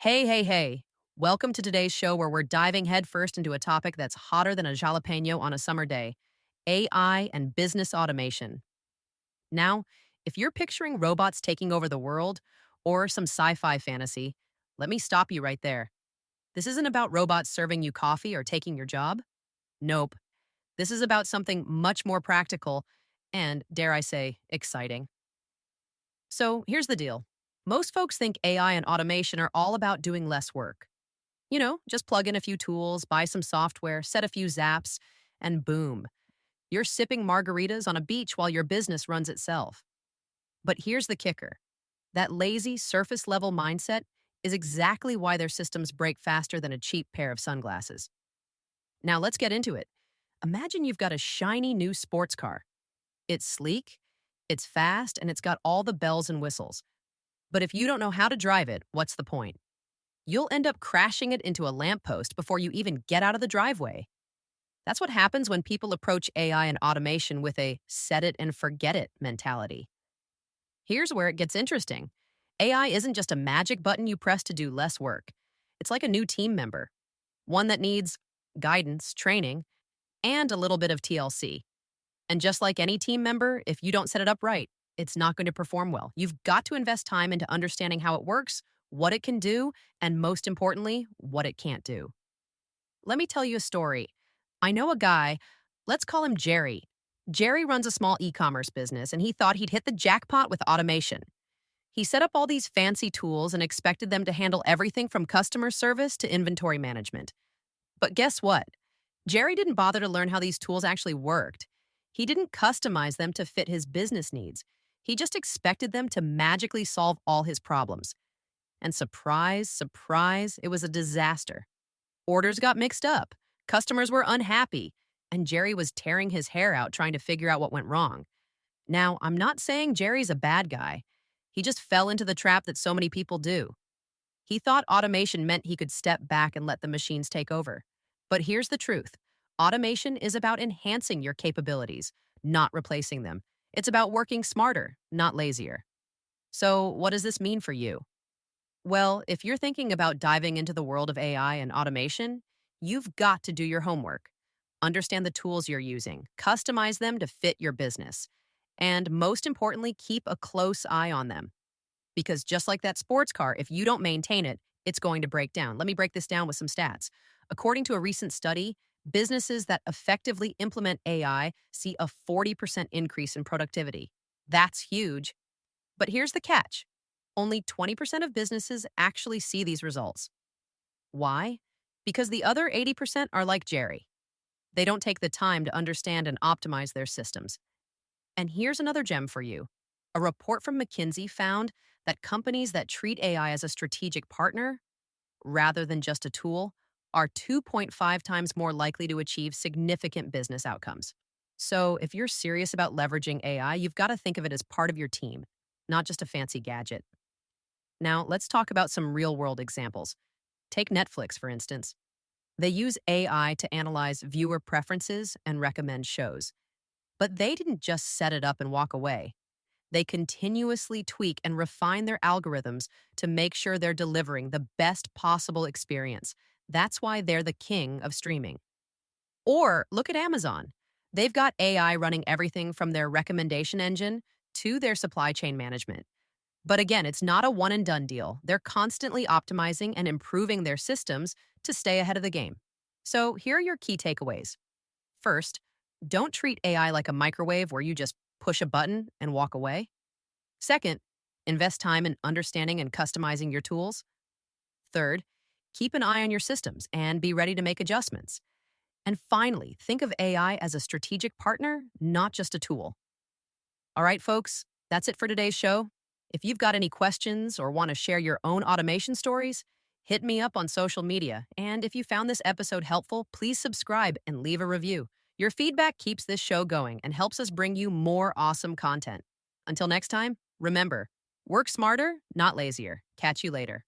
Hey, hey, hey. Welcome to today's show where we're diving headfirst into a topic that's hotter than a jalapeno on a summer day: AI and business automation. Now, if you're picturing robots taking over the world or some sci fi fantasy, let me stop you right there. This isn't about robots serving you coffee or taking your job. Nope. This is about something much more practical and, dare I say, exciting. So here's the deal: most folks think AI and automation are all about doing less work. Just plug in a few tools, buy some software, set a few zaps, and boom, you're sipping margaritas on a beach while your business runs itself. But here's the kicker: that lazy, surface level mindset is exactly why their systems break faster than a cheap pair of sunglasses. Now, let's get into it. Imagine you've got a shiny new sports car. It's sleek, it's fast, and it's got all the bells and whistles. But if you don't know how to drive it, what's the point? You'll end up crashing it into a lamppost before you even get out of the driveway. That's what happens when people approach AI and automation with a set it and forget it mentality. Here's where it gets interesting: AI isn't just a magic button you press to do less work. It's like a new team member, one that needs guidance, training, and a little bit of TLC. And just like any team member, if you don't set it up right, it's not going to perform well. You've got to invest time into understanding how it works, what it can do, and most importantly, what it can't do. Let me tell you a story. I know a guy, let's call him Jerry. Jerry runs a small e commerce business, and he thought he'd hit the jackpot with automation. He set up all these fancy tools and expected them to handle everything from customer service to inventory management. But guess what? Jerry didn't bother to learn how these tools actually worked. He didn't customize them to fit his business needs. He just expected them to magically solve all his problems. And surprise, surprise, it was a disaster. Orders got mixed up, customers were unhappy, and Jerry was tearing his hair out trying to figure out what went wrong. Now, I'm not saying Jerry's a bad guy. He just fell into the trap that so many people do. He thought automation meant he could step back and let the machines take over. But here's the truth: automation is about enhancing your capabilities, not replacing them. It's about working smarter, not lazier. So, what does this mean for you? Well, if you're thinking about diving into the world of AI and automation, you've got to do your homework. Understand the tools you're using, customize them to fit your business, and most importantly, keep a close eye on them. Because just like that sports car, if you don't maintain it, it's going to break down. Let me break this down with some stats. According to a recent study, businesses that effectively implement AI see a 40% increase in productivity. That's huge. But here's the catch: only 20% of businesses actually see these results. Why? Because the other 80% are like Jerry. They don't take the time to understand and optimize their systems. And here's another gem for you. A report from McKinsey found that companies that treat AI as a strategic partner, rather than just a tool, are 2.5 times more likely to achieve significant business outcomes. So, if you're serious about leveraging AI, you've got to think of it as part of your team, not just a fancy gadget. Now, let's talk about some real world examples. Take Netflix, for instance. They use AI to analyze viewer preferences and recommend shows. But they didn't just set it up and walk away. They continuously tweak and refine their algorithms to make sure they're delivering the best possible experience. That's why they're the king of streaming. Or look at Amazon. They've got AI running everything from their recommendation engine to their supply chain management. But again, it's not a one and done deal. They're constantly optimizing and improving their systems to stay ahead of the game. So here are your key takeaways. First, don't treat AI like a microwave where you just push a button and walk away. Second, invest time in understanding and customizing your tools. Third, keep an eye on your systems and be ready to make adjustments. And finally, think of AI as a strategic partner, not just a tool. All right, folks, that's it for today's show. If you've got any questions or want to share your own automation stories, hit me up on social media. And if you found this episode helpful, please subscribe and leave a review. Your feedback keeps this show going and helps us bring you more awesome content. Until next time, remember, work smarter, not lazier. Catch you later.